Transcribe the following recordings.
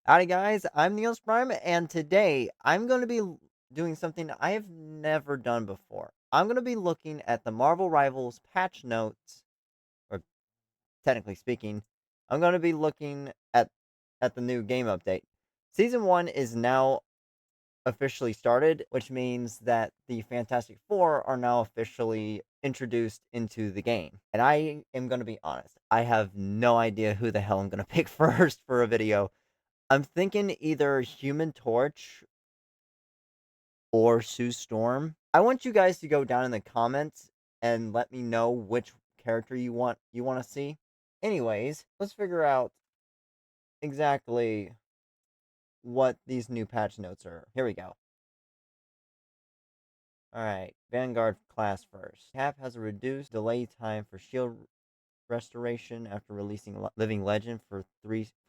Howdy guys, I'm Neous-Prime, and today I'm going to be doing something I have never done before. I'm going to be looking at the Marvel Rivals patch notes, or technically speaking, I'm going to be looking at the new game update. Season 1 is now officially started, which means that the Fantastic Four are now officially introduced into the game. And I am going to be honest, I have no idea who the hell I'm going to pick first for a video. I'm thinking either Human Torch or Sue Storm. I want you guys to go down in the comments and let me know which character you want to see. Anyways, let's figure out exactly what these new patch notes are. Here we go. Alright, Vanguard class first. Cap has a reduced delay time for shield restoration after releasing Living Legend for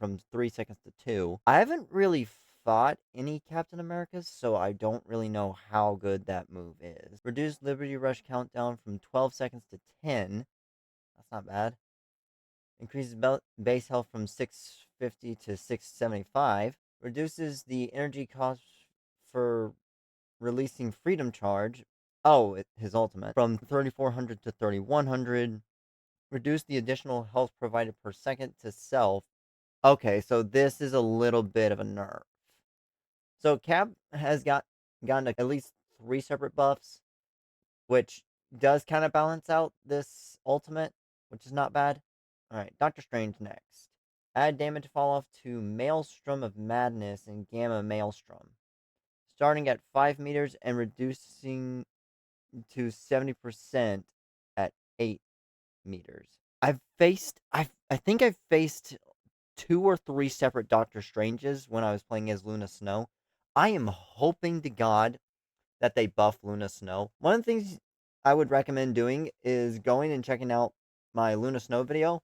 from 3 seconds to 2. I haven't really fought any Captain Americas, so I don't really know how good that move is. Reduced Liberty Rush countdown from 12 seconds to 10. That's not bad. Increases base health from 650 to 675. Reduces the energy cost for releasing Freedom Charge. Oh, his ultimate. From 3400 to 3100. Reduce the additional health provided per second to self. Okay, so this is a little bit of a nerf. So Cap has gotten at least 3 separate buffs, which does kind of balance out this ultimate, which is not bad. Alright, Doctor Strange next. Add damage fall off to Maelstrom of Madness and Gamma Maelstrom. Starting at 5 meters and reducing to 70% at 8 meters. I think I've faced 2 or 3 separate Doctor Stranges when I was playing as Luna Snow. I am hoping to God that they buff Luna Snow. One of the things I would recommend doing is going and checking out my Luna Snow video.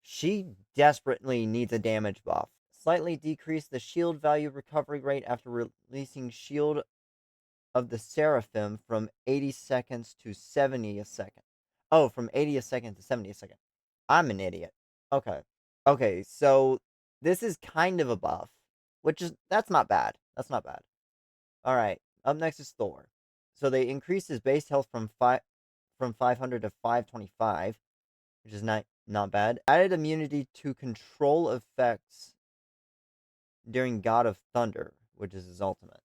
She desperately needs a damage buff. Slightly decrease the shield value recovery rate after releasing Shield of the Seraphim from 80 seconds to 70 a second. Oh, from 80 a second to 70 a second. I'm an idiot. Okay. Okay, so this is kind of a buff, which is that's not bad. That's not bad. All right. Up next is Thor. So they increased his base health from 500 to 525, which is not bad. Added immunity to control effects during God of Thunder, which is his ultimate.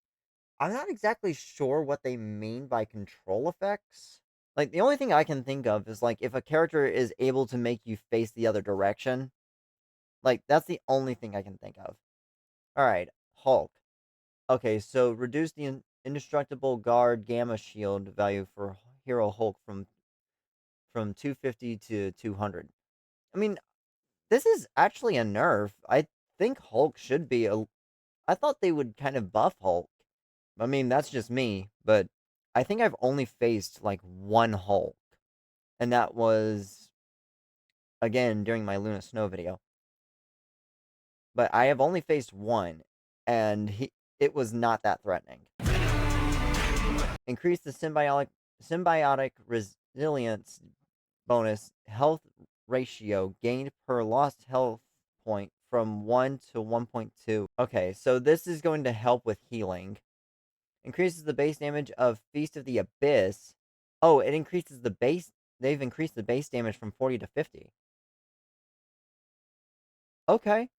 I'm not exactly sure what they mean by control effects. Like, the only thing I can think of is, like, if a character is able to make you face the other direction. Like, that's the only thing I can think of. Alright, Hulk. Okay, so reduce the indestructible guard gamma shield value for Hero Hulk from 250 to 200. I mean, this is actually a nerf. I think Hulk should be a... I thought they would kind of buff Hulk. I mean, that's just me, but I think I've only faced, like, one Hulk. And that was, again, during my Luna Snow video. But I have only faced one, and it was not that threatening. Increase the symbiotic resilience bonus health ratio gained per lost health point from 1 to 1.2. Okay, so this is going to help with healing. Increases the base damage of Feast of the Abyss. Oh, it increases the base. They've increased the base damage from 40 to 50. Okay.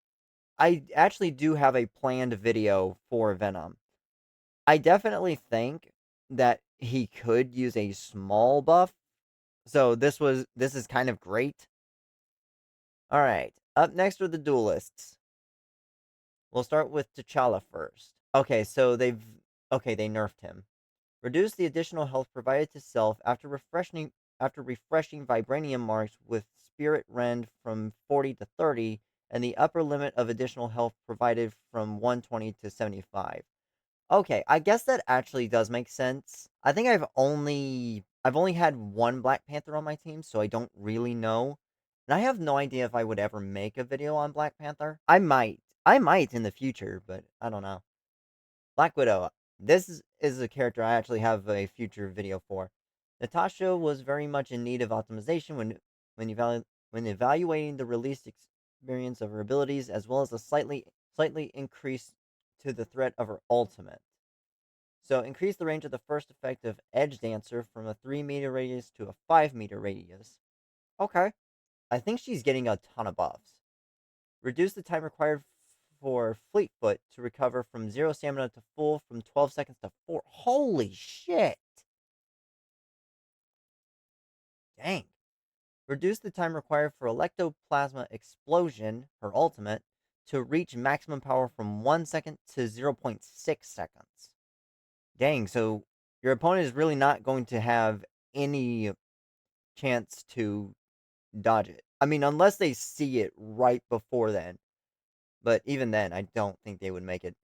I actually do have a planned video for Venom. I definitely think that he could use a small buff. So this is kind of great. All right. Up next are the duelists. We'll start with T'Challa first. Okay, so they nerfed him. Reduce the additional health provided to self after refreshing vibranium marks with Spirit Rend from 40 to 30 and the upper limit of additional health provided from 120 to 75. Okay, I guess that actually does make sense. I think I've only had one Black Panther on my team, so I don't really know. And I have no idea if I would ever make a video on Black Panther. I might. I might in the future, but I don't know. Black Widow. This is a character I actually have a future video for. Natasha was very much in need of optimization when evaluating the released experience of her abilities, as well as a slightly increase to the threat of her ultimate. So increase the range of the first effective Edge Dancer from a 3-meter radius to a 5-meter radius. Okay. I think she's getting a ton of buffs. Reduce the time required for Fleetfoot to recover from 0 stamina to full from 12 seconds to 4. Holy shit! Dang. Reduce the time required for Electoplasma Explosion, her ultimate, to reach maximum power from 1 second to 0.6 seconds. Dang, so your opponent is really not going to have any chance to dodge it. I mean, unless they see it right before then. But even then, I don't think they would make it.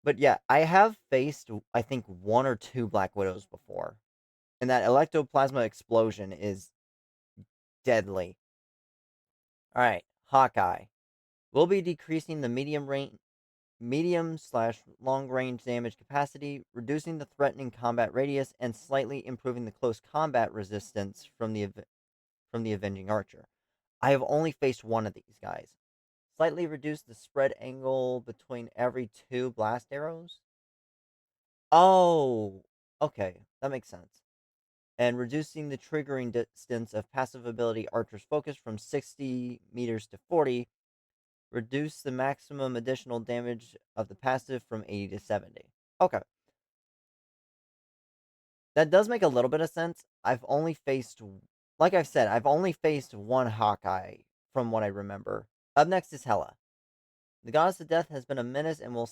But yeah, I have faced, I think, 1 or 2 Black Widows before. And that Electoplasma Explosion is deadly. Alright, Hawkeye. We'll be decreasing the medium/long range damage capacity, reducing the threatening combat radius, and slightly improving the close combat resistance from the Avenging Archer. I have only faced one of these guys. Slightly reduce the spread angle between every 2 blast arrows. Oh, okay, that makes sense. And reducing the triggering distance of passive ability Archer's Focus from 60 meters to 40. Reduce the maximum additional damage of the passive from 80 to 70. Okay. That does make a little bit of sense. Like I've said, I've only faced one Hawkeye from what I remember. Up next is Hela. The Goddess of Death has been a menace and will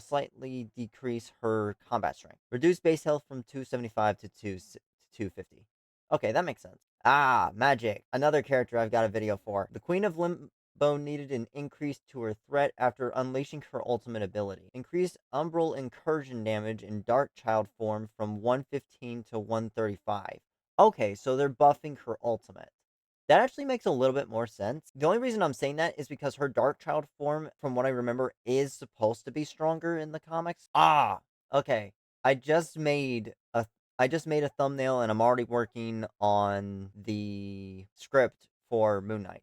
slightly decrease her combat strength. Reduce base health from 275 to 250. Okay, that makes sense. Ah, magic. Another character I've got a video for. The Queen of Limbo needed an increase to her threat after unleashing her ultimate ability. Increased Umbral Incursion damage in Dark Child form from 115 to 135. Okay, so they're buffing her ultimate. That actually makes a little bit more sense. The only reason I'm saying that is because her Dark Child form, from what I remember, is supposed to be stronger in the comics. Ah, okay. I just made a thumbnail and I'm already working on the script for Moon Knight.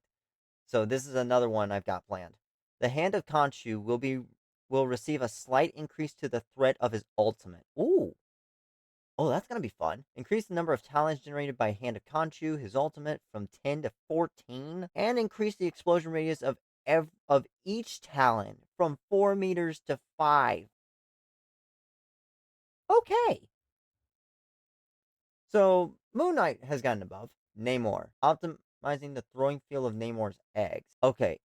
So this is another one I've got planned. The Hand of Khonshu will receive a slight increase to the threat of his ultimate. Ooh. Oh, that's going to be fun. Increase the number of talents generated by Hand of Khonshu, his ultimate, from 10 to 14. And increase the explosion radius of each talent from 4 meters to 5. Okay. So, Moon Knight has gotten above. Namor. Optimizing the throwing field of Namor's eggs. Okay.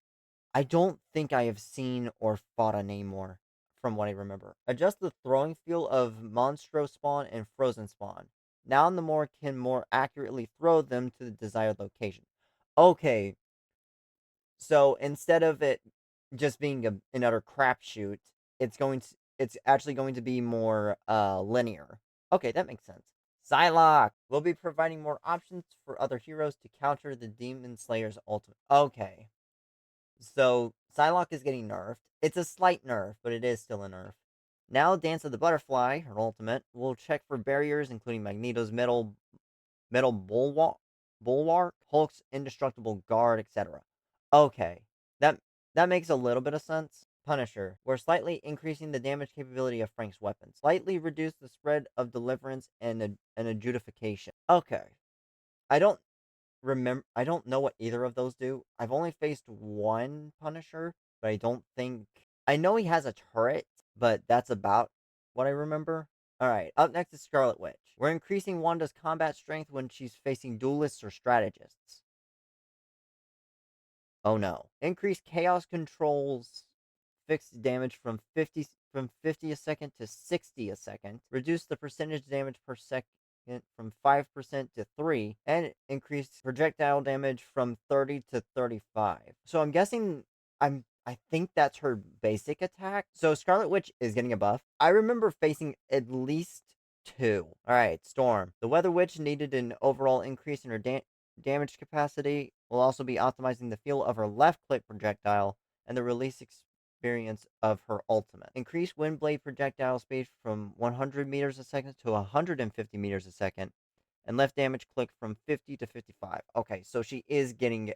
I don't think I have seen or fought a Namor from what I remember. Adjust the throwing field of Monstro Spawn and Frozen Spawn. Now Namor can more accurately throw them to the desired location. Okay, so instead of it just being an utter crapshoot, it's actually going to be more linear. Okay, that makes sense. Psylocke will be providing more options for other heroes to counter the Demon Slayer's ultimate. Okay. So, Psylocke is getting nerfed. It's a slight nerf, but it is still a nerf. Now, Dance of the Butterfly, her ultimate, will check for barriers, including Magneto's metal bulwark, Hulk's indestructible guard, etc. Okay, that makes a little bit of sense. Punisher, we're slightly increasing the damage capability of Frank's weapon. Slightly reduce the spread of deliverance and adjudication. Okay, I don't know what either of those do. I've only faced one Punisher, but I know he has a turret, but that's about what I remember. Alright, up next is Scarlet Witch. We're increasing Wanda's combat strength when she's facing duelists or strategists. Oh no. Increase chaos controls fixed damage from 50 a second to 60 a second. Reduce the percentage damage per second from 5% to 3, and increase projectile damage from 30 to 35. So I'm guessing I think that's her basic attack. So Scarlet Witch is getting a buff. I remember facing at least 2. Alright, Storm. The Weather Witch needed an overall increase in her damage capacity. Will also be optimizing the feel of her left click projectile and the release experience of her ultimate. Increase wind blade projectile speed from 100 meters a second to 150 meters a second, and left damage click from 50 to 55. Okay, so she is getting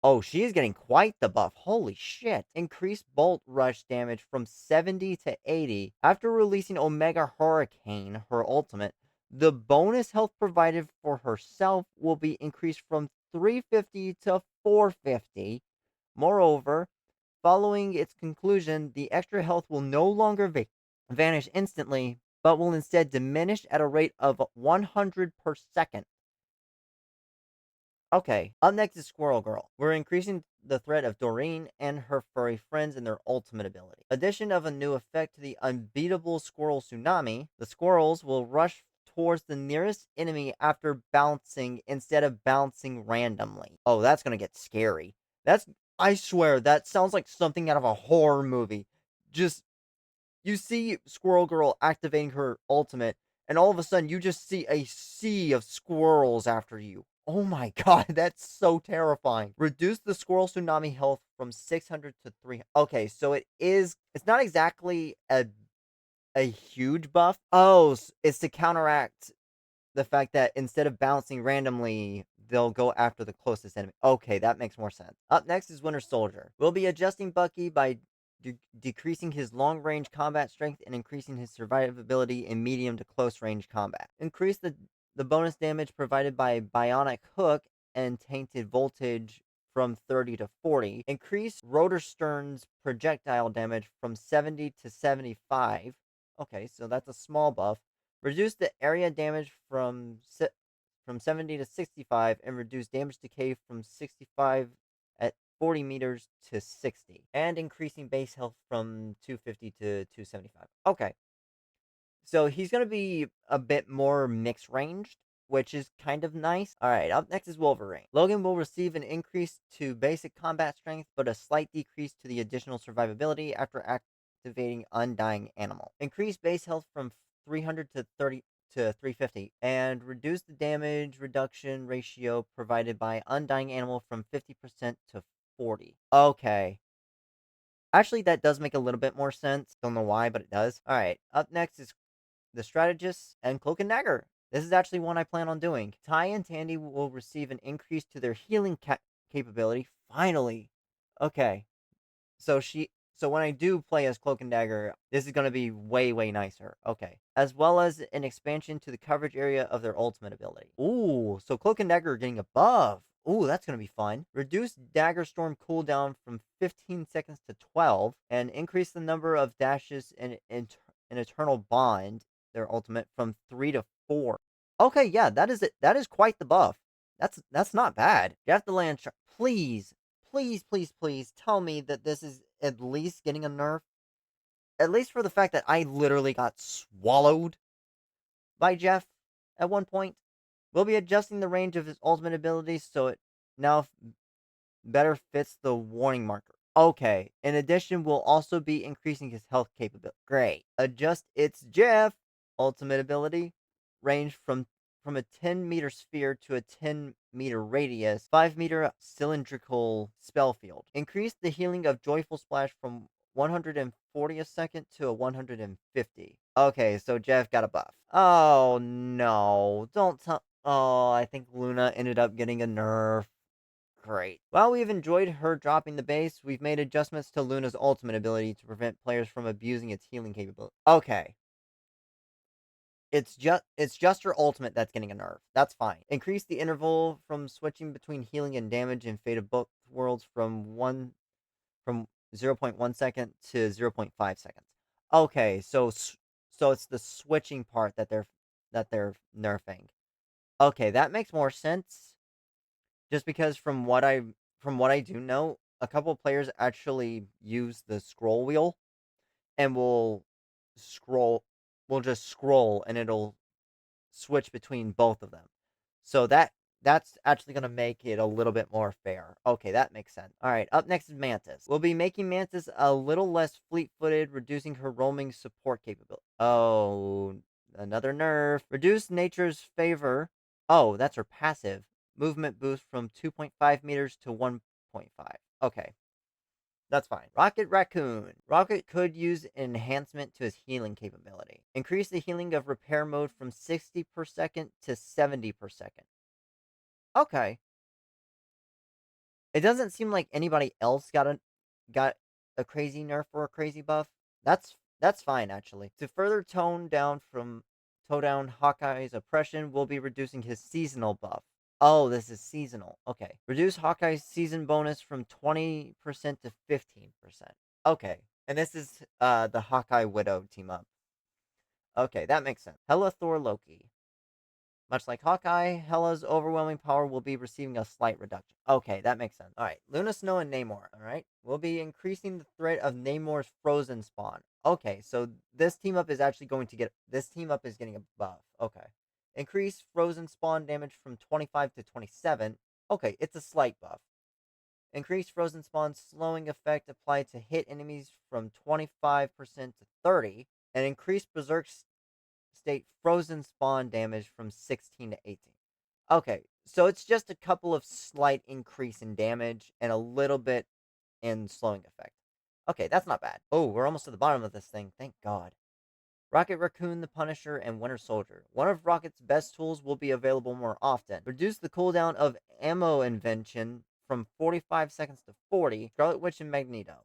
Oh, she is getting quite the buff. Holy shit. Increased Bolt Rush damage from 70 to 80. After releasing Omega Hurricane, her ultimate, the bonus health provided for herself will be increased from 350 to 450. Moreover, following its conclusion, the extra health will no longer vanish instantly, but will instead diminish at a rate of 100 per second. Okay, up next is Squirrel Girl. We're increasing the threat of Doreen and her furry friends and their ultimate ability. Addition of a new effect to the unbeatable Squirrel Tsunami, the squirrels will rush towards the nearest enemy after bouncing instead of bouncing randomly. Oh, that's gonna get scary. That's, I swear, that sounds like something out of a horror movie. Just, you see Squirrel Girl activating her ultimate, and all of a sudden you just see a sea of squirrels after you. Oh my god, that's so terrifying. Reduce the squirrel tsunami health from 600 to 300. Okay, so it's not exactly a huge buff. Oh, it's to counteract the fact that instead of bouncing randomly, they'll go after the closest enemy. Okay, that makes more sense. Up next is Winter Soldier. We'll be adjusting Bucky by decreasing his long-range combat strength and increasing his survivability in medium to close-range combat. Increase the bonus damage provided by Bionic Hook and Tainted Voltage from 30 to 40. Increase Rotor Stern's projectile damage from 70 to 75. Okay, so that's a small buff. Reduce the area damage from 70 to 65 and reduce damage decay from 65 at 40 meters to 60. And increasing base health from 250 to 275. Okay. So he's going to be a bit more mixed ranged, which is kind of nice. All right, up next is Wolverine. Logan will receive an increase to basic combat strength, but a slight decrease to the additional survivability after activating Undying Animal. Increase base health from 300 to 30 to 350, and reduce the damage reduction ratio provided by Undying Animal from 50% to 40. Okay. Actually, that does make a little bit more sense. Don't know why, but it does. All right, up next is the Strategist, and Cloak and Dagger. This is actually one I plan on doing. Ty and Tandy will receive an increase to their healing capability. Finally. Okay. So so when I do play as Cloak and Dagger, this is going to be way, way nicer. Okay. As well as an expansion to the coverage area of their ultimate ability. Ooh, so Cloak and Dagger are getting a buff. Ooh, that's going to be fun. Reduce Dagger Storm cooldown from 15 seconds to 12, and increase the number of dashes in Eternal Bond, their ultimate, from 3 to 4. Okay, yeah, that is it. That is quite the buff. That's not bad. Jeff the Land Shark, please, please, please, please tell me that this is at least getting a nerf. At least for the fact that I literally got swallowed by Jeff at one point. We'll be adjusting the range of his ultimate abilities so it now better fits the warning marker. Okay. In addition, we'll also be increasing his health capability. Great. Adjust its Jeff ultimate ability range from a 10-meter sphere to a 10-meter radius, 5-meter cylindrical spell field. Increase the healing of Joyful Splash from 140 a second to a 150. Okay, so Jeff got a buff. Oh no. Don't tell. Oh, I think Luna ended up getting a nerf. Great. While we've enjoyed her dropping the base, we've made adjustments to Luna's ultimate ability to prevent players from abusing its healing capability. Okay. It's just her ultimate that's getting a nerf. That's fine. Increase the interval from switching between healing and damage in Fate of Both Worlds from 0.1 second to 0.5 seconds. Okay, so it's the switching part that they're nerfing. Okay, that makes more sense. Just because from what I do know, a couple players actually use the scroll wheel and scroll will just scroll and it'll switch between both of them. So that's actually going to make it a little bit more fair. Okay, that makes sense. All right, up next is Mantis. We'll be making Mantis a little less fleet-footed, reducing her roaming support capability. Oh, another nerf. Reduce Nature's Favor. Oh, that's her passive. Movement boost from 2.5 meters to 1.5. Okay, that's fine. Rocket Raccoon. Rocket could use an enhancement to his healing capability. Increase the healing of repair mode from 60 per second to 70 per second. Okay. It doesn't seem like anybody else got a crazy nerf or a crazy buff. That's fine actually. To further tone down Hawkeye's oppression, we'll be reducing his seasonal buff. Oh, this is seasonal. Okay. Reduce Hawkeye's season bonus from 20% to 15%. Okay. And this is the Hawkeye Widow team up. Okay, that makes sense. Hela Thor Loki. Much like Hawkeye, Hela's overwhelming power will be receiving a slight reduction. Okay, that makes sense. Alright, Luna, Snow, and Namor. Alright, we'll be increasing the threat of Namor's frozen spawn. Okay, so this team up is actually going to get. This team up is getting a buff. Okay. Increase frozen spawn damage from 25 to 27. Okay, it's a slight buff. Increase frozen spawn slowing effect applied to hit enemies from 25% to 30. And increase berserk state frozen spawn damage from 16 to 18. Okay, so it's just a couple of slight increase in damage and a little bit in slowing effect. Okay, that's not bad. Oh, we're almost to the bottom of this thing. Thank God. Rocket Raccoon, the Punisher, and Winter Soldier. One of Rocket's best tools will be available more often. Reduce the cooldown of ammo invention from 45 seconds to 40. Scarlet Witch and Magneto.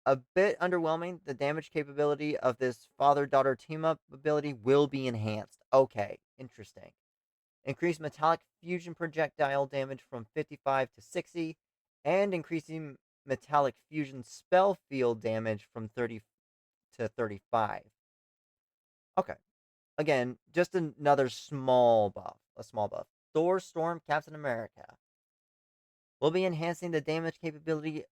A bit underwhelming, the damage capability of this father-daughter team-up ability will be enhanced. Okay, interesting. Increase metallic fusion projectile damage from 55 to 60, and increasing metallic fusion spell field damage from 30 to 35. Okay. Again, just another small buff. A small buff. Thor, Storm, Captain America. We'll be enhancing the damage capability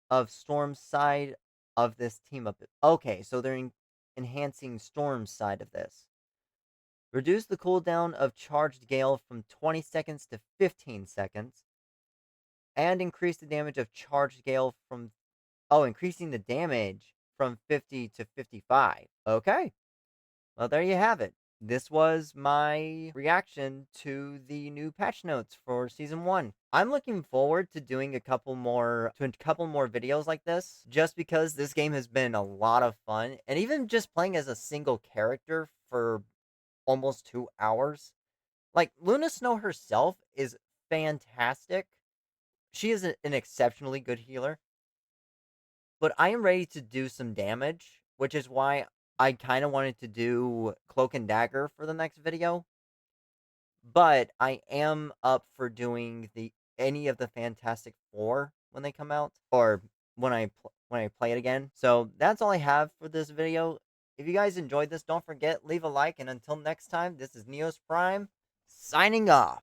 of Storm's side of this team up. Okay, so they're enhancing Storm's side of this. Reduce the cooldown of Charged Gale from 20 seconds to 15 seconds. And increase the damage of Charged Gale from... Oh, increasing the damage from 50 to 55. Okay. Well, there you have it. This was my reaction to the new patch notes for Season 1. I'm looking forward to doing a couple more videos like this, just because this game has been a lot of fun, and even just playing as a single character for almost 2 hours. Like, Luna Snow herself is fantastic. She is an exceptionally good healer. But I am ready to do some damage, which is why I kind of wanted to do Cloak and Dagger for the next video. But I am up for doing any of the Fantastic Four when they come out, or when I play it again. So that's all I have for this video. If you guys enjoyed this, don't forget, leave a like, and until next time, this is Neous-Prime, signing off.